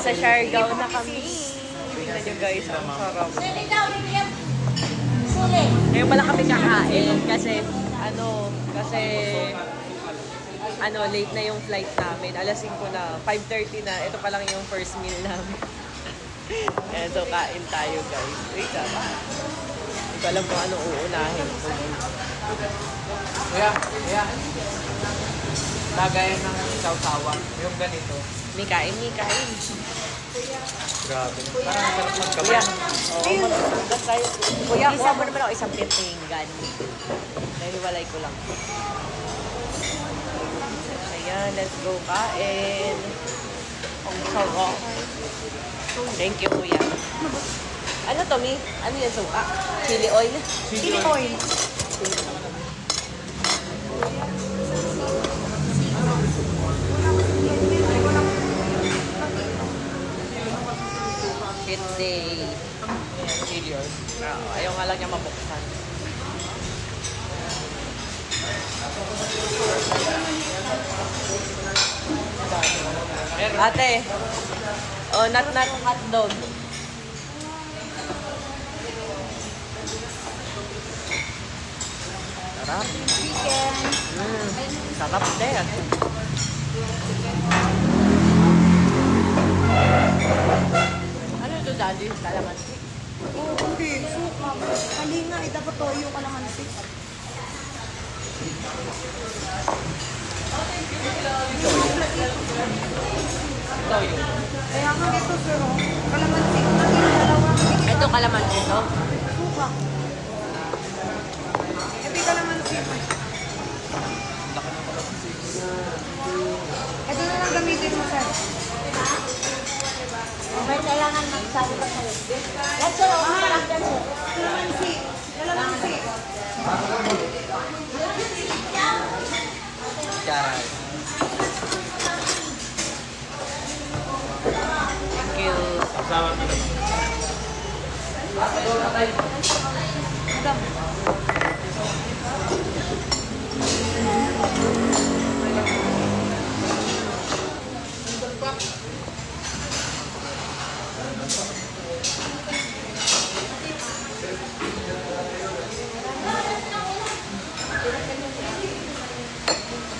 Nasa Siargao na kami. Tingnan nyo guys, ang sarap. Ngayon pala kami kakain kasi late na yung flight namin. Alas 5 na, 5:30 na. Ito pa lang yung first meal namin. Ayan, so kain tayo guys. Wait up. Hindi ko alam kung ano uunahin ko. Kuya. Lagayan ng isaw-sawa. Yung ganito. May kain. Grabe. Parang sarap magkamay. Kuya, magkas tayo. Kuya, kuha mo naman ako isang pipingan. Nahiwalay ko lang. Ayan, let's go kain. Ang sarap. Thank you, kuya. Ano to, Mi? Ano yan, suka? Chili oil? Chili oil. Cheat day. Chili oil. Ayaw nga lang niya mabuksan. Ate, nat hotdog. Sarap. Chicken. Sarap din. Ano ito, Daddy? Kalamansi? Oo, hindi. Suka. Kalinga eh. Dapat toyo kalamansi. Toyo. Kaya nga ito, sir. Oh. Kalamansi. Dalawa. Ito kalamansi to. Suka. Ito yung kalamansi. Ito na lang gamitin mo, sir. May kailangan magsabi ko sa'yo. Let's go, masarap yan sir. Kalamansi. Kalamansi. Charay. Thank you. Sawa na naman. Madam.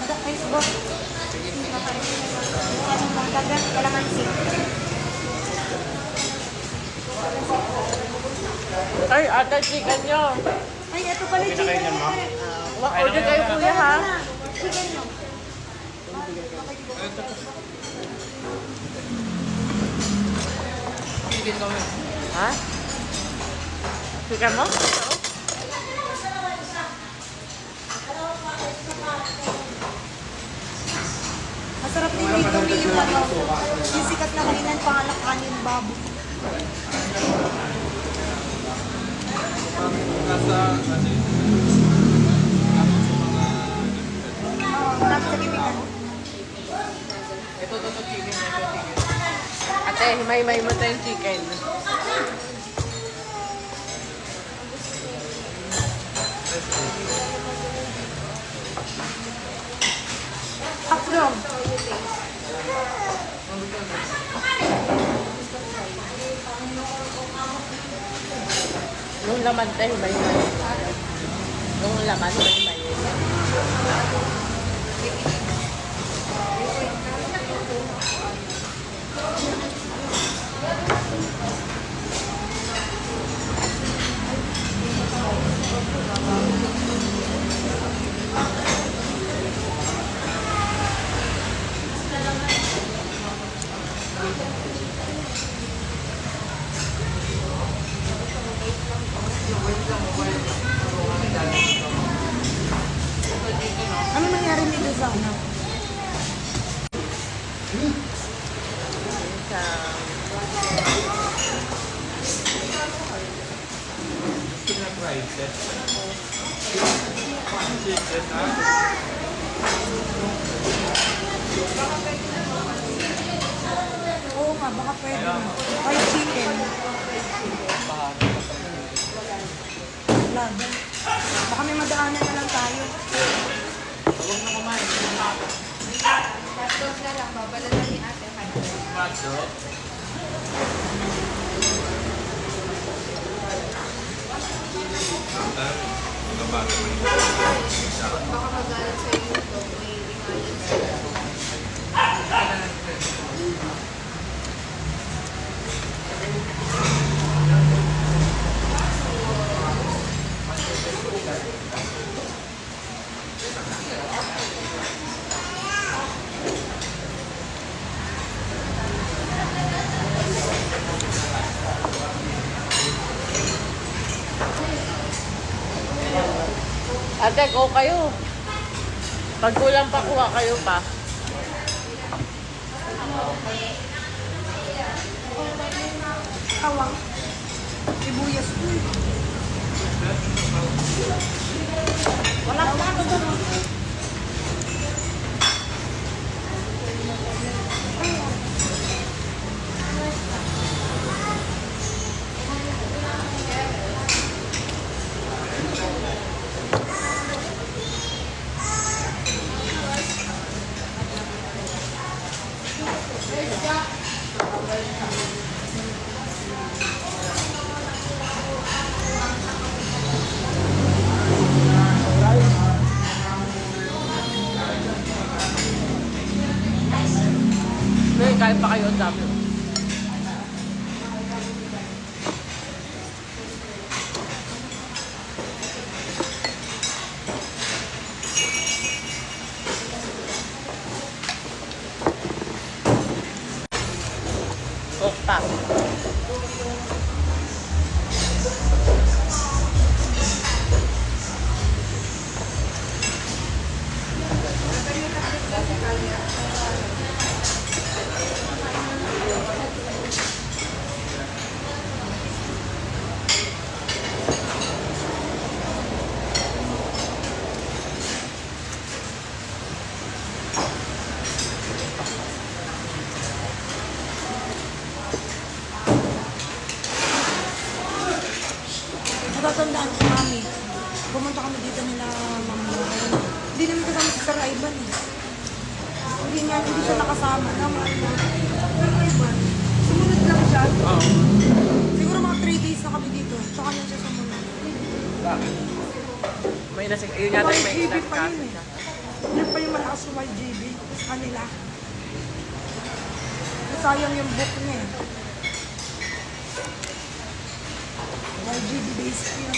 Madam, ice box. Kalamansi. Ay, ate, chicken nyo. Ay, ito pala yung chicken. Kinakain yan, ma'am? Order kayo, kuya, ha? Chicken nyo. Chicken kami. Ha? Chicken mo? Masarap din dito yung yung sikat na kainan pangalan kanin babo. Tapos sa gibigan. Ito chicken. Ate, himay-himay mo to yung chicken. Hotdog. Yung laman tayo, himay-himay. Yung laman, himay-himay. Ano nangyari nito sa ano? Chicken, ha? Oo nga, baka pwede. Ay, chicken. Lang. Baka may madaanan na lang tayo. Huwag na kumain. Tapos na lang, babalatan ni ate. Hotdog. Mga bata mo yun. Baka magalit sa iyo ito. May imayan sa Ate, go kayo. Pag kulang pa, kuha kayo pa. Tawang. Sibuyas ko. Wala pa ako doon. Hindi, kain pa kayo ang dami. Cook pa. Natatandaan ko mami. Pumunta kami dito nila mami. Hindi namin kasama si Sir Ivan eh. Hindi siya nakasama. Sir Ivan, sumunod lang siya. Siguro mga 3 days na kami dito. Tsaka lang siya sumunod. May nasing, yun yata yung may YGB ilan pa kasi yun siya. eh. Yun pa yung malakas sa YGB sa kanila. Sayang yung book niya eh. YGB basic yun.